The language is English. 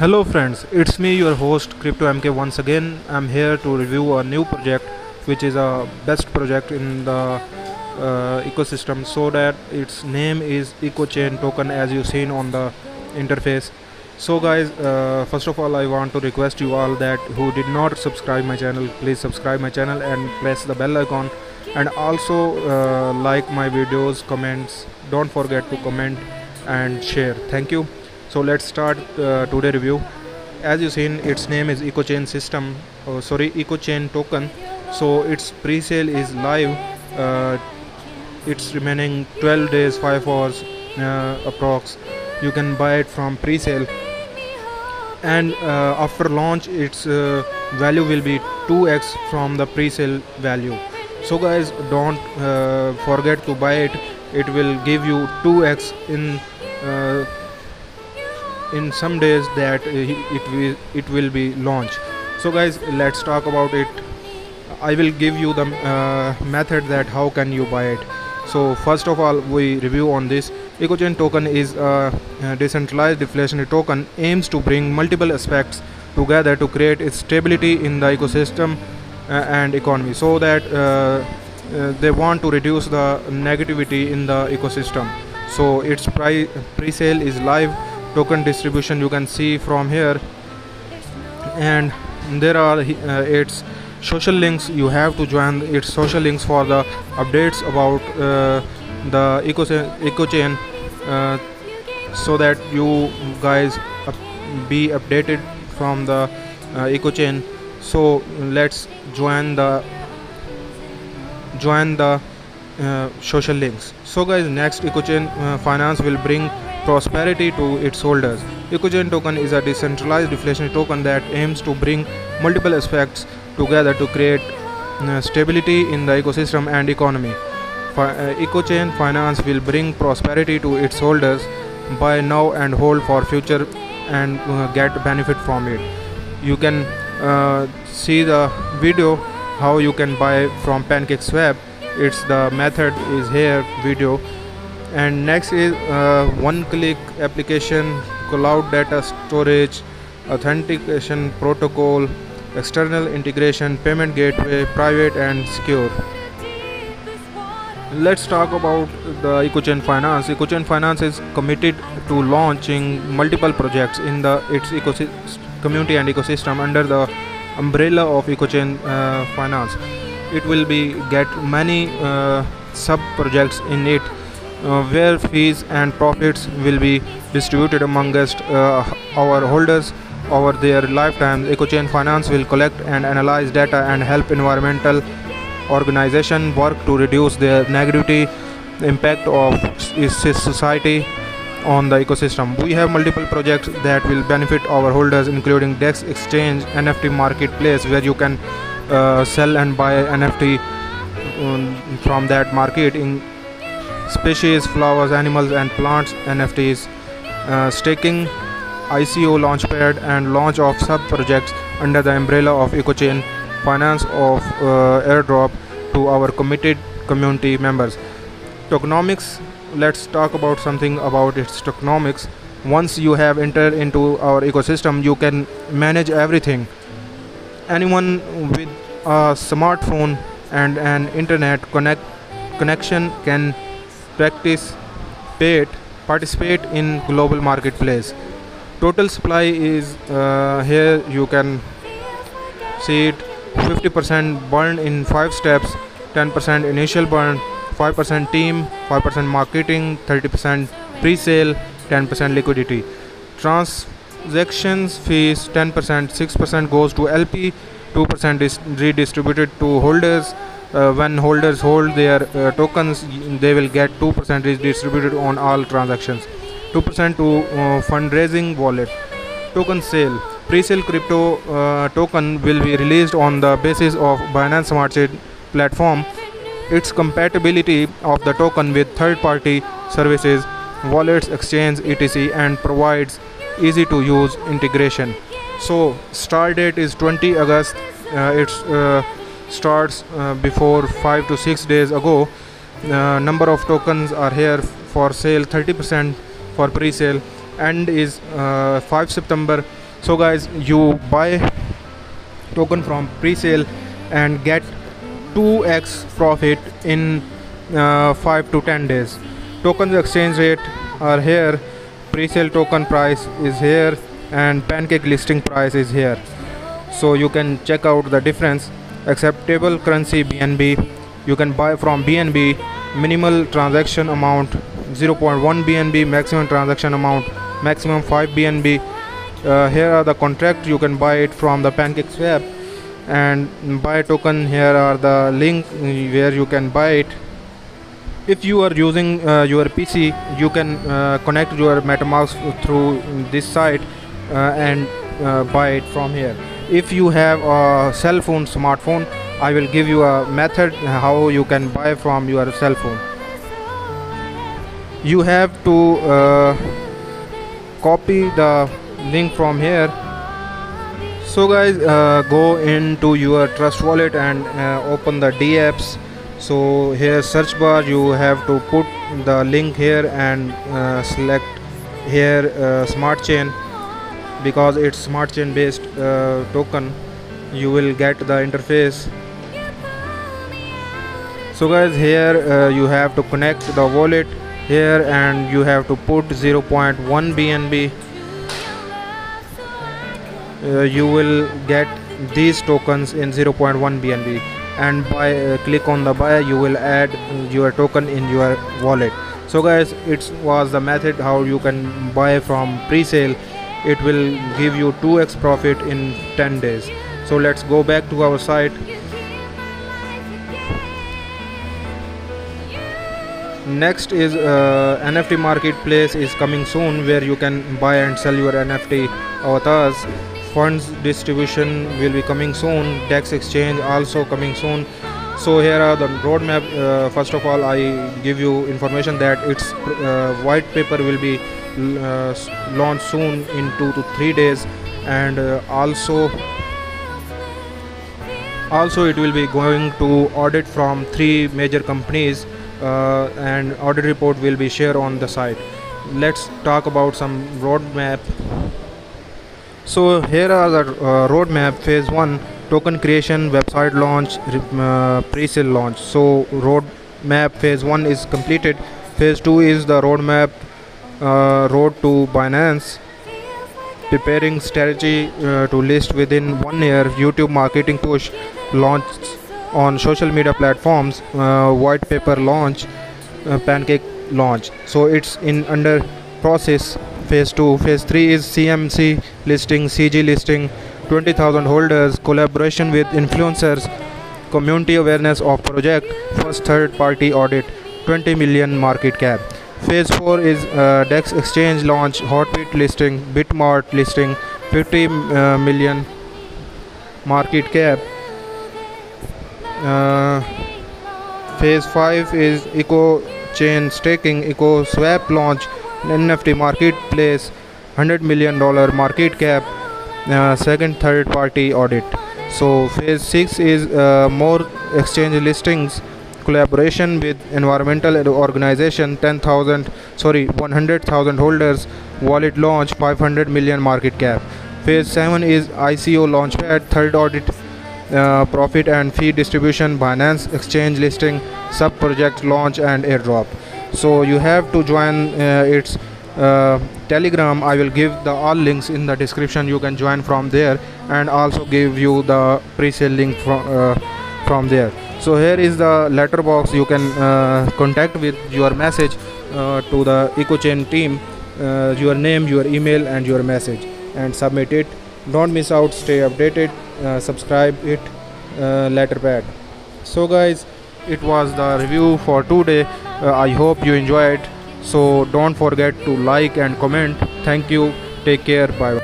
Hello friends, it's me your host Crypto MK once again. I'm here to review a new project which is a best project in the ecosystem, so that its name is EcoChain token as you seen on the interface. So guys, first of all I want to request you all that who did not subscribe my channel, please subscribe my channel and press the bell icon, and also like my videos, comments, don't forget to comment and share. Thank you. So let's start today review. As you seen, its name is EcoChain system, EcoChain token. So its pre-sale is live. It's remaining 12 days 5 hours approx. You can buy it from pre-sale, and after launch its value will be 2x from the pre-sale value. So guys, don't forget to buy it. It will give you 2x in some days that it will be launched. So guys, let's talk about it. I will give you the method that how can you buy it. So first of all, we review on this. EcoChain token is a decentralized deflationary token, aims to bring multiple aspects together to create its stability in the ecosystem and economy, so that they want to reduce the negativity in the ecosystem. So its pre-sale is live. Token distribution you can see from here, and there are its social links. You have to join its social links for the updates about the EcoChain, so that you guys be updated from the EcoChain. So let's join the social links. So guys, next, EcoChain Finance will bring prosperity to its holders. EcoChain token is a decentralized deflationary token that aims to bring multiple aspects together to create stability in the ecosystem and economy. EcoChain Finance will bring prosperity to its holders. Buy now and hold for future and get benefit from it. You can see the video how you can buy from PancakeSwap. It's the method is here video. And next is one-click application, cloud data storage, authentication protocol, external integration, payment gateway, private and secure. Let's talk about the EcoChain Finance. EcoChain Finance is committed to launching multiple projects in its community and ecosystem under the umbrella of EcoChain Finance. It will be get many sub projects in it, where fees and profits will be distributed amongst our holders over their lifetime. EcoChain Finance will collect and analyze data and help environmental organizations work to reduce their negativity impact of its society on the ecosystem. We have multiple projects that will benefit our holders, including DEX exchange, NFT marketplace, where you can sell and buy NFT from that market in species, flowers, animals and plants NFTs, staking, ICO launchpad, and launch of sub projects under the umbrella of EcoChain Finance of airdrop to our committed community members. Tokenomics, let's talk about something about its tokenomics. Once you have entered into our ecosystem, you can manage everything. Anyone with a smartphone and an internet connection can participate in global marketplace. Total supply is here you can see it. 50% burn in 5 steps, 10% initial burn, 5% team, 5% marketing, 30% pre-sale, 10% liquidity. Transactions fees 10%, 6% goes to LP, 2% is redistributed to holders. When holders hold their tokens, they will get 2% redistributed on all transactions. 2% to fundraising wallet. Token sale. Pre-sale crypto token will be released on the basis of Binance Smart Chain platform. Its compatibility of the token with third-party services, wallets, exchange, etc., and provides easy to use integration. So start date is 20 August. It's starts before 5 to 6 days ago. Number of tokens are here for sale, 30% for pre-sale, and is 5 September. So guys, you buy token from pre-sale and get 2x profit in 5 to 10 days. Tokens exchange rate are here, pre-sale token price is here, and pancake listing price is here. So you can check out the difference. Acceptable currency BNB, you can buy from BNB. Minimal transaction amount 0.1 BNB, maximum transaction amount maximum 5 BNB. Here are the contract, you can buy it from the PancakeSwap, and buy token, here are the link where you can buy it. If you are using your PC, you can connect your MetaMask through this site and buy it from here. If you have a cell phone, smartphone, I will give you a method how you can buy from your cell phone. You have to copy the link from here. So guys, go into your Trust Wallet and open the dApps. So here search bar, you have to put the link here and select here smart chain, because it's smart chain based token. You will get the interface. So guys, here you have to connect the wallet here, and you have to put 0.1 BNB. You will get these tokens in 0.1 BNB, and by click on the buy, you will add your token in your wallet. So guys, it was the method how you can buy from pre-sale. It will give you 2x profit in 10 days. So let's go back to our site. Next is NFT marketplace is coming soon, where you can buy and sell your NFT avatars. Funds distribution will be coming soon. DEX exchange also coming soon. So here are the roadmap. First of all, I give you information that its white paper will be launched soon in 2 to 3 days, and also it will be going to audit from 3 major companies, and audit report will be shared on the site. Let's talk about some roadmap. So here are the roadmap. Phase 1, token creation, website launch, pre-sale launch. So roadmap phase 1 is completed. Phase 2 is the roadmap road to Binance, preparing strategy to list within 1 year, YouTube marketing push, launch on social media platforms, white paper launch, pancake launch. So it's in under process. Phase 2. Phase 3 is CMC listing, CG listing, 20,000 holders, collaboration with influencers, community awareness of project, first third party audit, 20 million market cap. Phase 4 is DEX exchange launch, Hotbit listing, Bitmart listing, 50 million market cap. Phase 5 is Eco chain staking, EcoSwap launch, NFT marketplace, $100 million market cap, second third party audit. So phase 6 is more exchange listings, collaboration with environmental organization, 100,000 holders, wallet launch, 500 million market cap. Phase 7 is ICO launchpad, third audit, profit and fee distribution, Binance exchange listing, sub project launch and airdrop. So you have to join its Telegram. I will give the all links in the description. You can join from there, and also give you the pre-sale link from there. So here is the letterbox. You can contact with your message to the EcoChain team, your name, your email and your message, and submit it. Don't miss out, stay updated, subscribe it, Letterpad. So guys, it was the review for today. I hope you enjoyed. So don't forget to like and comment. Thank you, take care, bye.